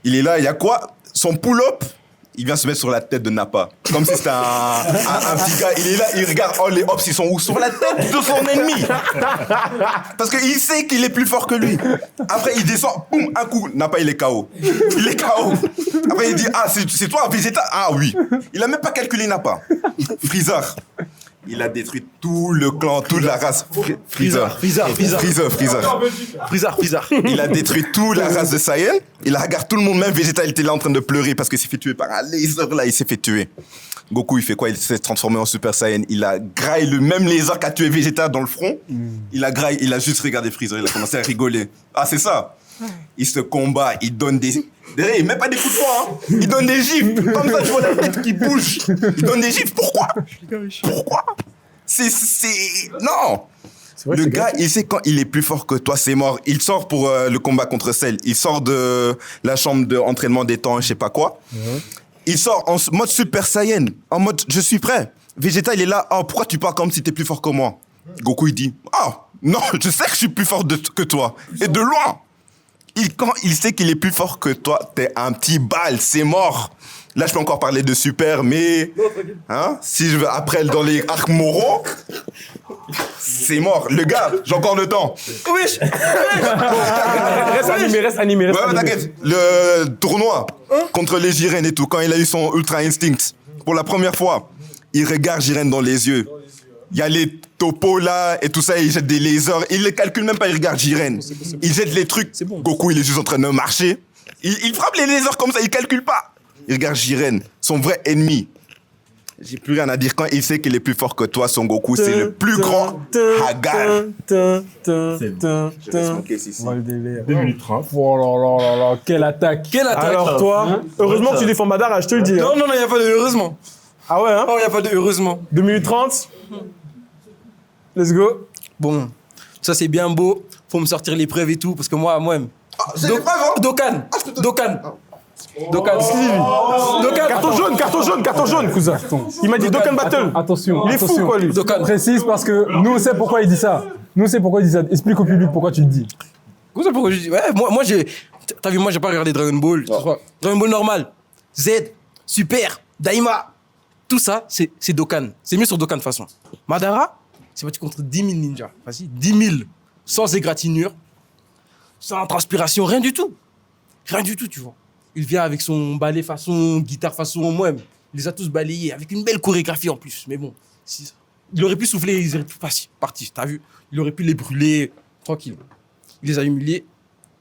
il est là, il y a quoi? Son pull-up, il vient se mettre sur la tête de Nappa. Comme si c'était un petit gars. Il est là, il regarde, oh les hops, ils sont où? Sur la tête de son ennemi. Parce qu'il sait qu'il est plus fort que lui. Après, il descend, boum, un coup, Nappa, il est KO. Il est KO. Après, il dit, ah, c'est toi, Vegeta? Ah oui. Il a même pas calculé Nappa. Freezer. Il a détruit tout le clan, toute la race. Freezer. Il a détruit toute la race de Saiyan. Il a regardé tout le monde, même Vegeta, il était là en train de pleurer parce qu'il s'est fait tuer par un laser là, il s'est fait tuer. Goku, il fait quoi? Il s'est transformé en Super Saiyan. Il a graillé le même laser qu'a tué Vegeta dans le front. Il a graillé, il a juste regardé Freezer, il a commencé à rigoler. Ah, c'est ça. Il se combat, il donne des... Derrière, il met pas des coups de poing, hein. Il donne des gifles. Comme ça, tu vois la tête qui bouge. Il donne des gifles. Pourquoi? C'est... Non. Le gars, il sait quand il est plus fort que toi, c'est mort. Il sort pour le combat contre Cell. Il sort de la chambre d'entraînement des temps, je sais pas quoi. Il sort en mode Super Saiyan. En mode, je suis prêt. Vegeta, il est là. Oh, pourquoi tu parles comme si t'es plus fort que moi? Goku, il dit, ah, non, je sais que je suis plus fort que toi. Et de loin. Quand il sait qu'il est plus fort que toi, t'es un petit bal, c'est mort. Là, je peux encore parler de super, mais... Hein, si je veux après dans les arcs moraux, c'est mort. Le gars, j'ai encore le temps. Oui. Reste animé. Ouais, t'inquiète. Le tournoi contre les Jiren et tout, quand il a eu son Ultra Instinct, pour la première fois, il regarde Jiren dans les yeux. Il y a les topos là et tout ça, il jette des lasers. Il les calcule même pas, il regarde Jiren. Il jette les trucs. Goku, il est juste en train de marcher. Il frappe les lasers comme ça, il calcule pas. Il regarde Jiren, son vrai ennemi. J'ai plus rien à dire. Quand il sait qu'il est plus fort que toi, Son Goku, c'est le plus grand Hagar. Je laisse mon case ici. 2 minutes 30. Oh là, quelle attaque. Alors toi, heureusement que tu défends Madara, je te le dis. Non, il n'y a pas de heureusement. Ah ouais, hein? Non, il n'y a pas de heureusement. 2 minutes 30. Let's go. Bon, ça c'est bien beau. Faut me sortir les preuves et tout, parce que moi-même. C'est les preuves, hein? Dokkan. Carton jaune, cousin. Il m'a dit Dokkan Battle. Attention, Il est fou, quoi, lui. Dokkan. Précise parce que nous, on sait pourquoi il dit ça. Explique au public pourquoi tu le dis. Vous savez pourquoi je dis? Ouais, moi j'ai. T'as vu, moi j'ai pas regardé Dragon Ball. Dragon Ball normal. Z, Super, Daima. Tout ça, c'est Dokkan. C'est mieux sur Dokkan de toute façon. Madara, c'est battu contre 10 000 ninjas. Vas-y, 10 000. Sans égratignure, sans transpiration, rien du tout. Rien du tout, tu vois. Il vient avec son balai façon guitare façon moi-même. Il les a tous balayés avec une belle chorégraphie en plus. Mais bon, il aurait pu souffler, ils auraient pu partir. T'as vu? Il aurait pu les brûler tranquille. Il les a humiliés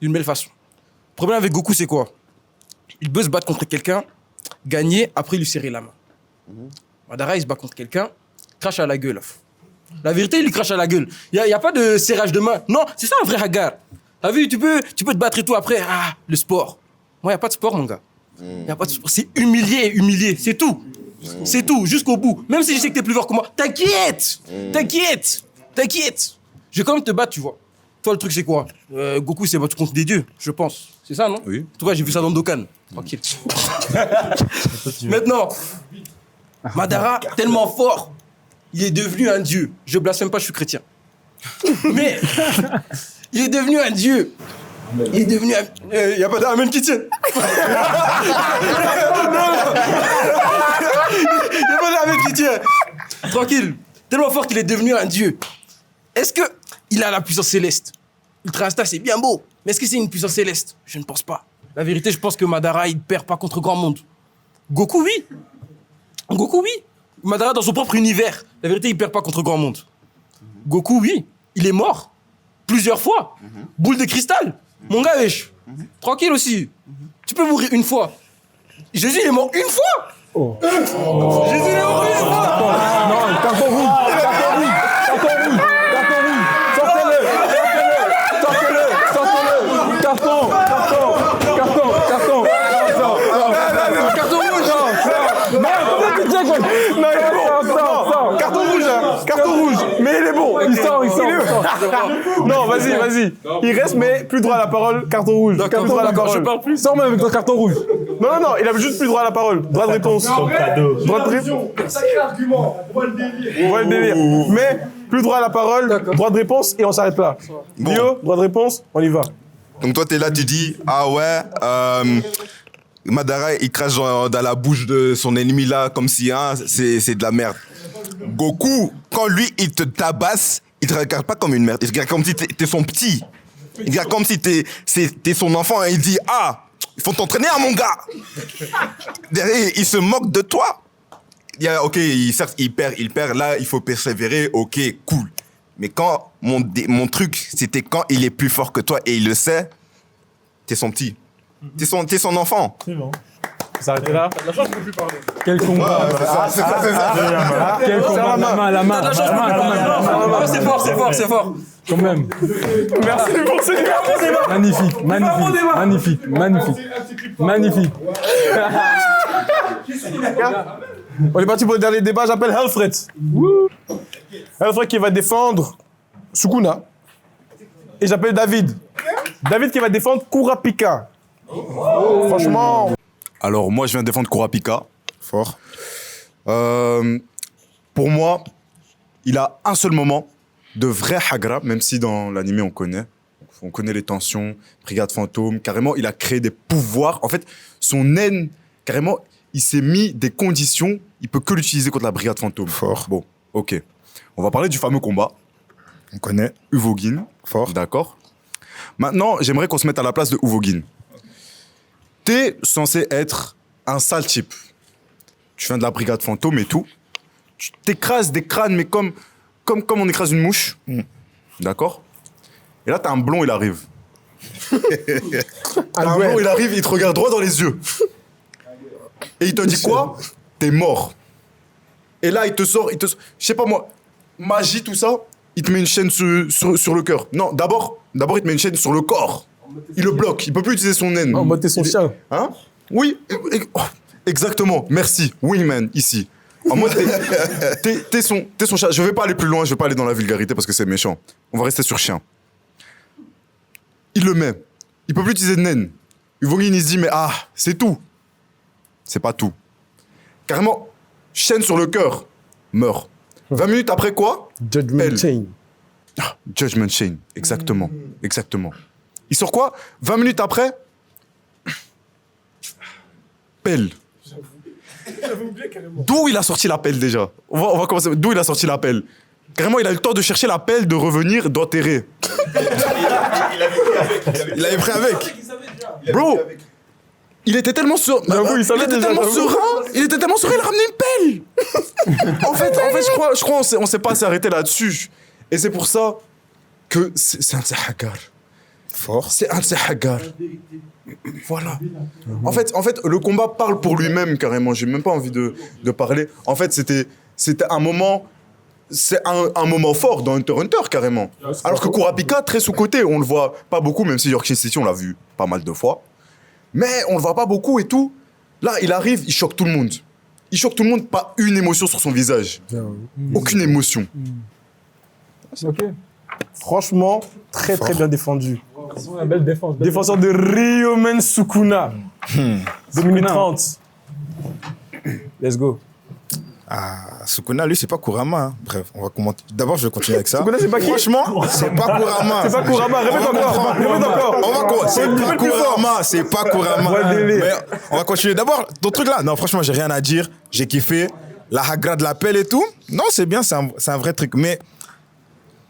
d'une belle façon. Le problème avec Goku, c'est quoi? Il veut se battre contre quelqu'un, gagner, après lui serrer la main. Madara, il se bat contre quelqu'un, crache à la gueule. La vérité, il lui crache à la gueule. Il n'y a pas de serrage de main. Non, c'est ça un vrai hagar. T'as vu, tu peux te battre et tout après. Ah, le sport. Moi, il n'y a pas de sport, mon gars. Il n'y a pas de sport. C'est humilier, c'est tout. C'est tout, jusqu'au bout. Même si je sais que t'es plus fort que moi, t'inquiète. Je vais quand même te battre, tu vois. Toi, le truc, c'est quoi? Goku s'est battu contre des dieux, je pense. C'est ça, non? Oui. En tout cas, j'ai vu ça dans Dokkan. Tranquille. Maintenant, Madara, tellement fort, il est devenu un dieu. Je blasphème pas, je suis chrétien. Mais il est devenu un dieu. Il est devenu un... Il n'y a pas d'amen qui tient. Il n'y a pas d'amen qui tient. Tranquille. Tellement fort qu'il est devenu un dieu. Est-ce qu'il a la puissance céleste? Ultra Instinct, c'est bien beau. Mais est-ce que c'est une puissance céleste? Je ne pense pas. La vérité, je pense que Madara, il ne perd pas contre grand monde. Goku, oui. Madara, dans son propre univers. La vérité, il ne perd pas contre grand monde. Goku, oui. Il est mort. Plusieurs fois. Boule de cristal. Mon gars, wesh. Tranquille aussi. Tu peux mourir une fois. Jésus, il est mort une fois. Jésus, il est mort une fois. Non, carton rouge. Sortez-le. Carton rouge. Carton rouge. Mais il est bon. Il sort. Non, vas-y. Il reste, mais plus droit à la parole. Carton rouge. Carton droit à la parole. Je parle plus. Sors même avec ton carton rouge. Non, il a juste plus droit à la parole. Droit de réponse. Droit de réponse. Sacré argument. On voit le délire. Mais plus droit à la parole, droit de réponse et on s'arrête là. Dio, droit de réponse, on y va. Donc toi, t'es là, tu dis, ah ouais, Madara, il crache dans la bouche de son ennemi là, comme si c'est de la merde. Goku, quand lui, il te tabasse, il te regarde pas comme une merde. Il te regarde comme si t'es son petit. Il te regarde comme si t'es son enfant et il dit, ah, il faut t'entraîner, mon gars. Derrière, il se moque de toi. Ok, certes, il perd. Là, il faut persévérer. Ok, cool. Mais quand mon truc, c'était quand il est plus fort que toi et il le sait, t'es son petit. T'es son enfant. C'est bon. S'arrêter là. La chance, je peux plus parler. Quel combat. C'est ça. Quel combat. La main. C'est fort. Quand même. Merci pour ce débat. Magnifique. On est parti pour le dernier débat. J'appelle Helfred. Helfred qui va défendre Sukuna. Et j'appelle David. David qui va défendre Kurapika. Franchement... Alors, moi, je viens défendre Kurapika. Fort. Pour moi, il a un seul moment de vrai Hagra, même si dans l'anime, on connaît. On connaît les tensions, Brigade Fantôme. Carrément, il a créé des pouvoirs. En fait, son haine, carrément, il s'est mis des conditions. Il peut que l'utiliser contre la Brigade Fantôme. Fort. Bon, ok. On va parler du fameux combat. On connaît. Uvogin. Fort. D'accord. Maintenant, j'aimerais qu'on se mette à la place de Uvogin. T'es censé être un sale type. Tu viens de la Brigade Fantôme et tout. Tu t'écrases des crânes, mais comme on écrase une mouche. D'accord? Et là, t'as un blond, il arrive. Un blond, il arrive, il te regarde droit dans les yeux. Et il te dit quoi? T'es mort. Et là, il te sort, je sais pas moi, magie, tout ça, il te met une chaîne sur le cœur. Non, d'abord, il te met une chaîne sur le corps. Il le bloque, il peut plus utiliser son naine. En mode t'es son chien. Hein? Oui, exactement, merci. Wingman, ici. En mode, t'es son chat. Je vais pas aller plus loin, je vais pas aller dans la vulgarité parce que c'est méchant. On va rester sur chien. Il le met. Il peut plus utiliser de naine. Uvogin, il se dit, mais c'est tout. C'est pas tout. Carrément, chaîne sur le cœur, meurt. 20 minutes après quoi? Judgment Chain. Judgment Chain, exactement. Exactement. Il sort quoi? 20 minutes après? Pelle. D'où il a sorti l'appel déjà? On va commencer. D'où il a sorti l'appel? Carrément, il a eu le temps de chercher l'appel, de revenir, d'enterrer. Il avait pris avec. Bro, il était tellement serein. Il était tellement serein, il a ramené une pelle. en fait, je crois on s'est pas assez arrêté là-dessus. Et c'est pour ça que c'est un Tsahagar. Fort. C'est un Tsahagar. Voilà. En fait, le combat parle pour lui-même carrément. J'ai même pas envie de parler. En fait, c'était un moment. C'est un moment fort dans Hunter x Hunter carrément. Alors que Kurapika, très sous-côté, on le voit pas beaucoup, même si Yorkshire City, on l'a vu pas mal de fois. Mais on le voit pas beaucoup et tout. Là, il arrive, il choque tout le monde. Il choque tout le monde, pas une émotion sur son visage. Aucune émotion. Ok. Franchement, très bien défendu. Une belle défense. Défenseur de Ryomen Sukuna. 2 minutes 30. Let's go. Ah, Sukuna, lui, c'est pas Kurama. Hein. Bref, on va commenter. D'abord, je vais continuer avec ça. Sukuna, c'est pas qui? Franchement, c'est pas Kurama. C'est pas Kurama, répète encore. C'est pas Kurama, c'est pas Kurama. Mais on va continuer. D'abord, ton truc là, non, franchement, j'ai rien à dire. J'ai kiffé. La Hagra de l'appel et tout. Non, c'est bien, c'est un vrai truc. Mais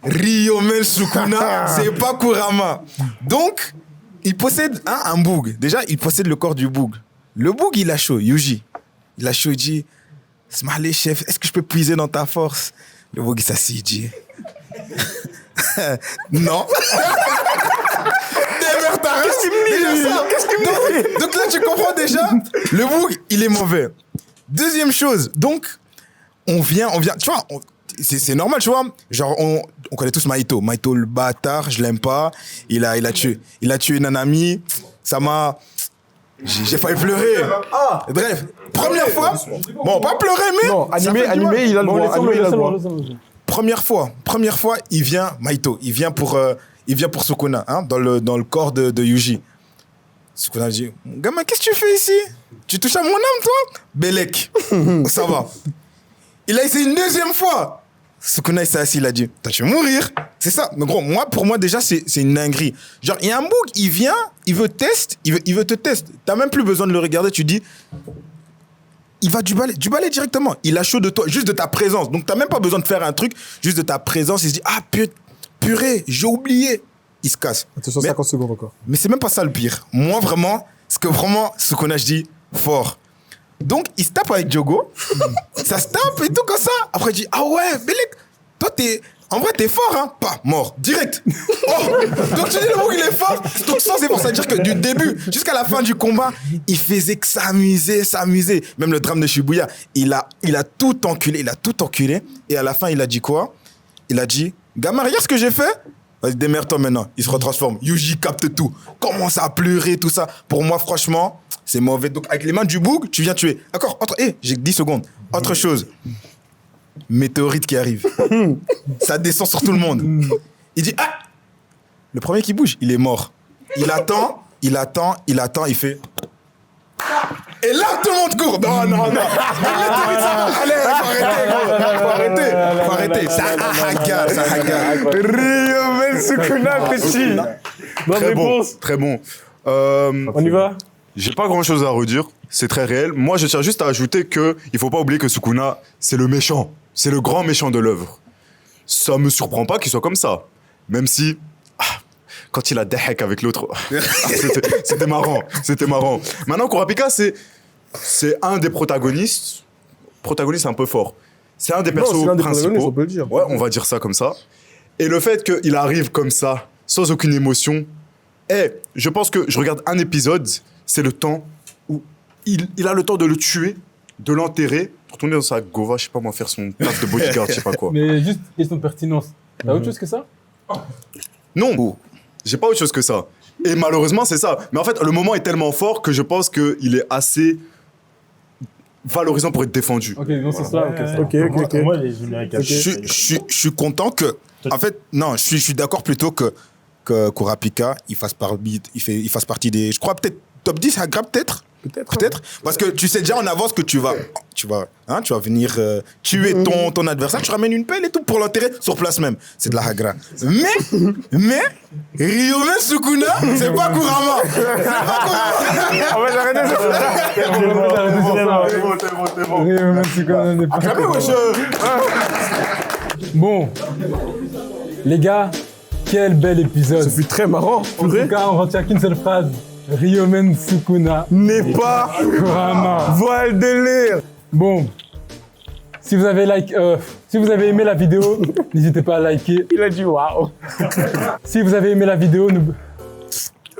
Ryomen Sukuna, c'est pas Kurama. Donc, il possède un boug. Déjà, il possède le corps du boug. Le boug, il a chaud, Yuji. Il a chaud, il dit... Smiley, chef, est-ce que je peux puiser dans ta force? Le boug, il s'assit, il dit... non. Qu'est-ce qu'il me dit? Donc là, tu comprends déjà, le boug, il est mauvais. Deuxième chose, donc, on vient, tu vois, c'est normal, tu vois. Genre, on connaît tous Maito. Maito, le bâtard, je l'aime pas. Il a tué Nanami. Ça m'a... J'ai failli pleurer. Bref, première fois. Bon, pas pleurer, mais. Non, animé, il a le droit. Première fois, il vient, Maito, il vient pour Sukuna, hein, dans le corps de Yuji. Sukuna dit, gamin, qu'est-ce que tu fais ici? Tu touches à mon âme, toi? Belek, ça va. Il a essayé une deuxième fois. Sukuna, il s'est assis, il a dit, toi, tu veux mourir. C'est ça. Mais gros, pour moi, déjà, c'est une dinguerie. Genre, il y a un boug, il vient, il veut te tester. T'as même plus besoin de le regarder, tu dis, il va du balai directement. Il a chaud de toi, juste de ta présence. Donc, t'as même pas besoin de faire un truc, juste de ta présence. Il se dit, ah, purée, j'ai oublié. Il se casse. Attention, 50 secondes encore. Mais c'est même pas ça le pire. Moi, vraiment, Sukuna, je dis, fort. Donc, il se tape avec Diogo. Ça se tape et tout comme ça. Après, il dit, ah ouais, Belek, toi, en vrai, t'es fort, hein? Pas mort, direct. Oh, donc, tu dis le mot, il est fort. Donc, ça, c'est pour ça dire que du début jusqu'à la fin du combat, il faisait que s'amuser. Même le drame de Shibuya, il a tout enculé. Et à la fin, il a dit quoi? Il a dit, gamin, regarde ce que j'ai fait. Vas-y, démerde-toi maintenant. Il se retransforme. Yuji capte tout. Commence à pleurer, tout ça. Pour moi, franchement, c'est mauvais. Donc, avec les mains du boug, tu viens tuer. D'accord, j'ai 10 secondes. Autre chose. Météorite qui arrive. Ça descend sur tout le monde. Il dit, ah! Le premier qui bouge, il est mort. Il attend, il fait... Et là, tout le monde court. Non. Météorite, ça va. Allez, faut arrêter. Ça haga. Ryomen Sukuna, petit. Bonne réponse. Très bon. On y va? J'ai pas grand chose à redire. C'est très réel. Moi, je tiens juste à ajouter il faut pas oublier que Sukuna, c'est le méchant. C'est le grand méchant de l'œuvre. Ça me surprend pas qu'il soit comme ça. Même si, quand il a dehek avec l'autre, c'était marrant. Maintenant, Kurapika, c'est un des protagonistes. Protagoniste un peu fort. C'est un des persos principaux. On peut le dire. Ouais, on va dire ça comme ça. Et le fait qu'il arrive comme ça, sans aucune émotion, je pense que je regarde un épisode, c'est le temps où il a le temps de le tuer, de l'enterrer, retourner dans sa gova, je sais pas moi, faire son taf de bodyguard, je sais pas quoi. Mais juste question de pertinence. T'as autre chose que ça? Non, j'ai pas autre chose que ça. Et malheureusement, c'est ça. Mais en fait, le moment est tellement fort que je pense qu'il est assez valorisant pour être défendu. Ok, donc c'est ça. Ok. Moi, les génériques. Je suis content que... En fait, non, je suis d'accord plutôt que Kurapika, il fasse partie des... Je crois peut-être top 10 à Grab, peut-être. Peut-être. Parce que tu sais déjà en avance que tu vas venir tuer ton adversaire. Tu ramènes une pelle et tout pour l'enterrer sur place même. C'est de la hagra. Mais, Ryomen Sukuna, c'est pas Kurama. On va arrêter Ryomen Sukuna n'est pas. Bon, les gars, quel bel épisode. Ça fut très marrant. En tout cas, on retient qu'une seule phrase. Ryomen Sukuna n'est pas Kurama. Voilà le délire. Bon, si vous avez aimé la vidéo, n'hésitez pas à liker. Il a dit waouh. Si vous avez aimé la vidéo,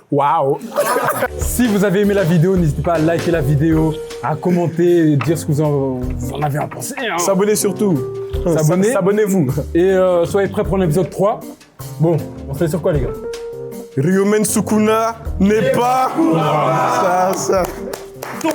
waouh. Si vous avez aimé la vidéo, n'hésitez pas à liker la vidéo, à commenter, et dire ce que vous en avez en pensé. Hein. S'abonner surtout. S'abonnez-vous. Et soyez prêts pour l'épisode 3. Bon, on se fait sur quoi les gars? Ryomen Sukuna n'est pas... Ça. Top.